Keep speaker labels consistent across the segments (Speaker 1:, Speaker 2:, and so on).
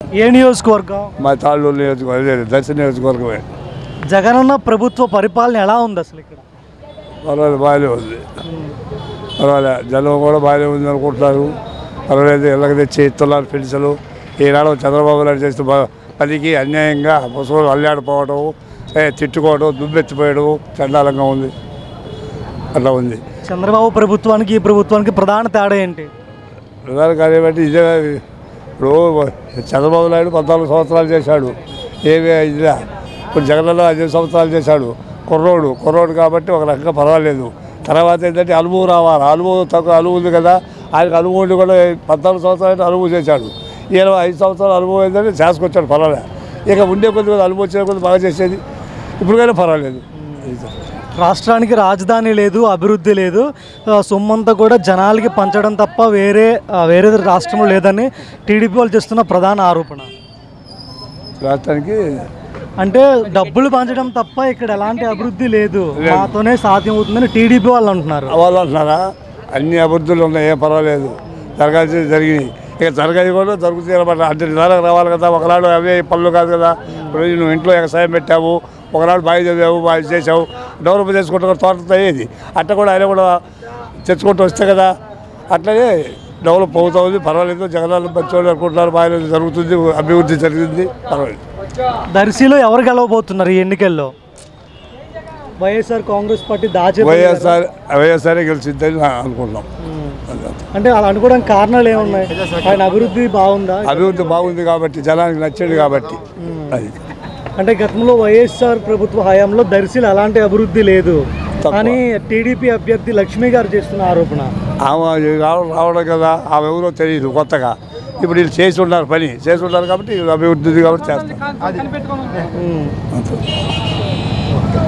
Speaker 1: ఏ నియోజకవర్గం?
Speaker 2: మా తాళ్ళూరు నియోజకవర్గం, దర్శన నియోజకవర్గమే.
Speaker 1: జగనన్న ప్రభుత్వ పరిపాలన ఎలా ఉంది అసలు ఇక్కడ?
Speaker 2: పర్వాలేదు, బాగానే ఉంది. పర్వాలేదు, జనం కూడా బాగానే ఉంది అనుకుంటున్నారు. పర్వాలేదు, ఇళ్ళకి తెచ్చి ఇస్తున్నారు పెన్షన్లు. ఈనాడు చంద్రబాబు నాయుడు చేస్తూ పనికి అన్యాయంగా ముసలు అల్లాడిపోవడం, తిట్టుకోవడం, దుమ్మెత్తిపోయడం చండాలంగా ఉంది. అట్లా ఉంది.
Speaker 1: చంద్రబాబు ప్రభుత్వానికి ఈ ప్రభుత్వానికి ప్రధాన తేడా ఏంటి?
Speaker 2: ప్రధాన కార్యం బట్టి ఇదే. ఇప్పుడు చంద్రబాబు నాయుడు 14 సంవత్సరాలు చేశాడు, ఏమీ ఇదిలా. ఇప్పుడు జగన్లో 5 సంవత్సరాలు చేశాడు. కుర్రోడు కాబట్టి ఒక రకంగా పర్వాలేదు. తర్వాత ఏంటంటే అనుభవం రావాలి. అనుభవం ఉంది కదా, ఆయనకు అనుభవం ఉండి కూడా 14 సంవత్సరాలు అనుభవం చేశాడు. ఈయన 5 సంవత్సరాలు అనుభవం ఏంటంటే చేసుకొచ్చాడు, పర్వాలేదు. ఇక ఉండే కొద్దిగా అనుభవం వచ్చే కొద్ది బాగా చేసేది. ఇప్పుడుకైనా పర్వాలేదు.
Speaker 1: రాష్ట్రానికి రాజధాని లేదు, అభివృద్ధి లేదు, సొమ్మంతా కూడా జనాలకి పంచడం తప్ప వేరే రాష్ట్రంలో లేదని టీడీపీ వాళ్ళు చేస్తున్న ప్రధాన ఆరోపణ.
Speaker 2: రాష్ట్రానికి
Speaker 1: అంటే డబ్బులు పంచడం తప్ప ఇక్కడ ఎలాంటి అభివృద్ధి లేదు, మాతోనే సాధ్యం అవుతుందని టీడీపీ వాళ్ళు అంటున్నారు.
Speaker 2: వాళ్ళు అంటున్నారా? అన్ని అభివృద్ధులు ఉన్నాయి, ఏం పర్వాలేదు. జరగాల్సింది జరిగినాయి, ఇక జరగాలి కూడా జరుగుతాయి అనమాట. అంటే నిదాలకు రావాలి కదా. ఒకనాడు అవే పనులు కాదు కదా. ఇప్పుడు నువ్వు ఇంట్లో వ్యవసాయం పెట్టావు, ఒకనాడు బాగా చదివావు, బాగా చేసావు, డెవలప్ చేసుకుంటూ తోటతో అయ్యేది. అట్లా కూడా ఆయన కూడా తెచ్చుకుంటూ వస్తే కదా, అట్లనే డెవలప్ అవుతుంది. పర్వాలేదు, జగనాలు మంచివాళ్ళు అనుకుంటున్నారు, బాగా జరుగుతుంది, అభివృద్ధి జరిగింది, పర్వాలేదు.
Speaker 1: దర్శిలో ఎవరు గెలవబోతున్నారు ఈ ఎన్నికల్లో? వైఎస్ఆర్ కాంగ్రెస్ పార్టీ
Speaker 2: వైఎస్ఆర్ గెలిచిందని అనుకుంటున్నాం.
Speaker 1: అంటే అలా అనుకోవడానికి కారణాలు ఏమున్నాయి? ఆయన అభివృద్ధి బాగుందా?
Speaker 2: అభివృద్ధి బాగుంది కాబట్టి, జనానికి నచ్చింది కాబట్టి. అది
Speaker 1: అంటే గతంలో వైఎస్ఆర్ ప్రభుత్వ హయాంలో దర్శిలో అలాంటి అభివృద్ధి లేదు అని టీడీపీ అభ్యర్థి లక్ష్మి గారు చేస్తున్న ఆరోపణ.
Speaker 2: ఆమె రావడం కదా, ఆమె ఎవరో తెలియదు కొత్తగా. ఇప్పుడు వీళ్ళు చేసి ఉన్నారు, పని చేసి ఉన్నారు కాబట్టి అభివృద్ధి కాబట్టి చేస్తారు.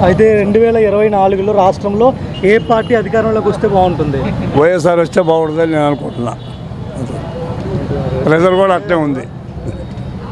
Speaker 1: అయితే 2024లో రాష్ట్రంలో ఏ పార్టీ అధికారంలోకి వస్తే బాగుంటుంది?
Speaker 2: వైఎస్ఆర్ వస్తే బాగుంటుందని నేను అనుకుంటున్నా. ప్రజలు కూడా అట్లే ఉంది.